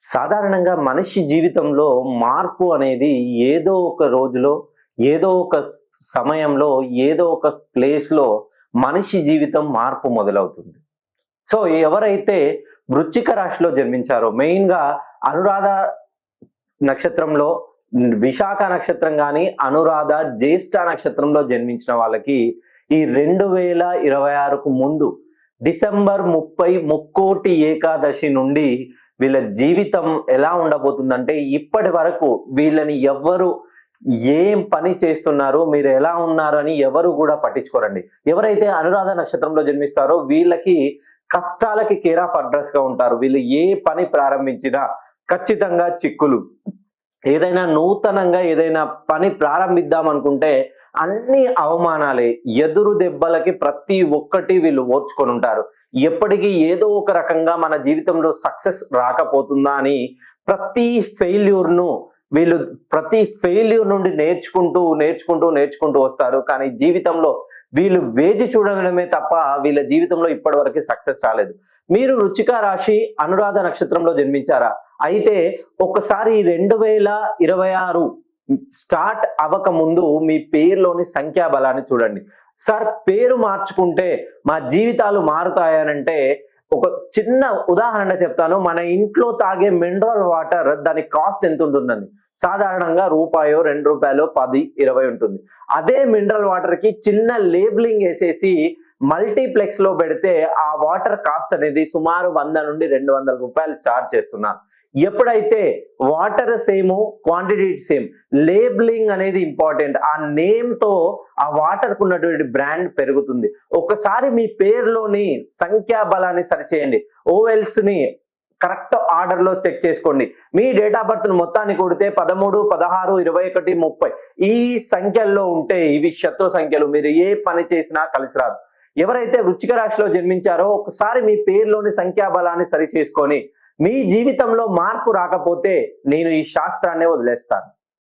సాధారణంగా మనిషి జీవితంలో మార్పు అనేది ఏదో ఒక రోజులో, ఏదో ఒక సమయంలో, ఏదో ఒక ప్లేస్‌లో మనిషి జీవితం మార్పు మొదలవుతుంది. సో, ఎవరైతే వృశ్చిక రాశిలో జన్మించారో మెయిన్‌గా అనురాధ నక్షత్రంలో విశాఖ నక్షత్రం గాని, అనురాధ, జ్యేష్ఠ నక్షత్రంలో జన్మించిన వాళ్ళకి ఈ 2026కు ముందు డిసెంబర్ 30 ముక్కోటి ఏకాదశి నుండి వీళ్ళ జీవితం ఎలా ఉండబోతుందంటే, ఇప్పటి వరకు వీళ్ళని ఎవ్వరు ఏం పని చేస్తున్నారు, మీరు ఎలా ఉన్నారు అని ఎవరు కూడా పట్టించుకోరండి. ఎవరైతే అనురాధ నక్షత్రంలో జన్మిస్తారో వీళ్ళకి కష్టాలకి కేర్ ఆఫ్ అడ్రస్ గా ఉంటారు. వీళ్ళు ఏ పని ప్రారంభించినా ఖచ్చితంగా చిక్కులు. ఏదైనా నూతనంగా ఏదైనా పని ప్రారంభిద్దాం అనుకుంటే అన్ని అవమానాలే, ఎదురు దెబ్బలకి ప్రతి ఒక్కటి వీళ్ళు ఓర్చుకొని ఉంటారు. ఎప్పటికీ ఏదో ఒక రకంగా మన జీవితంలో సక్సెస్ రాకపోతుందా అని ప్రతి ఫెయిల్యూర్ను వీళ్ళు ప్రతి ఫెయిల్యూర్ నుండి నేర్చుకుంటూ వస్తారు. కానీ జీవితంలో వీళ్ళు వేచి చూడడమే తప్ప వీళ్ళ జీవితంలో ఇప్పటివరకు సక్సెస్ రాలేదు. మీరు వృశ్చిక రాశి అనురాధ నక్షత్రంలో జన్మించారా? అయితే ఒక్కసారి 2026 స్టార్ట్ అవ్వక ముందు మీ పేరులోని సంఖ్యాబలాన్ని చూడండి. సార్, పేరు మార్చుకుంటే మా జీవితాలు మారుతాయనంటే ఒక చిన్న ఉదాహరణ చెప్తాను. మన ఇంట్లో తాగే మినరల్ వాటర్ దాని కాస్ట్ ఎంత ఉంటుందండి? సాధారణంగా రూపాయో, ₹2, 10, 20 ఉంటుంది. అదే మినరల్ వాటర్ కి చిన్న లేబులింగ్ వేసేసి మల్టీప్లెక్స్ లో పెడితే ఆ వాటర్ కాస్ట్ అనేది సుమారు 100 నుండి ₹200 చార్జ్ చేస్తున్నారు. ఎప్పుడైతే water same, quantity same, labelling అనేది ఇంపార్టెంట్. ఆ నేమ్ తో ఆ వాటర్ కు ఉన్నటువంటి బ్రాండ్ పెరుగుతుంది. ఒకసారి మీ పేరులోని సంఖ్యాబలాన్ని సరిచేయండి. ఓవెల్స్ ని కరెక్ట్ ఆర్డర్ లో చెక్ చేసుకోండి. మీ డేట్ ఆఫ్ బర్త్ మొత్తాన్ని కొడితే 13, 16, 21, 30 ఈ సంఖ్యల్లో ఉంటే ఇవి శత్రు సంఖ్యలు. మీరు ఏ పని చేసినా కలిసి రాదు. ఎవరైతే వృశ్చిక రాశిలో జన్మించారో ఒకసారి మీ పేరులోని సంఖ్యాబలాన్ని సరి చేసుకొని మీ జీవితంలో మార్పు రాకపోతే నేను ఈ శాస్త్రాన్ని వదిలేస్తాను.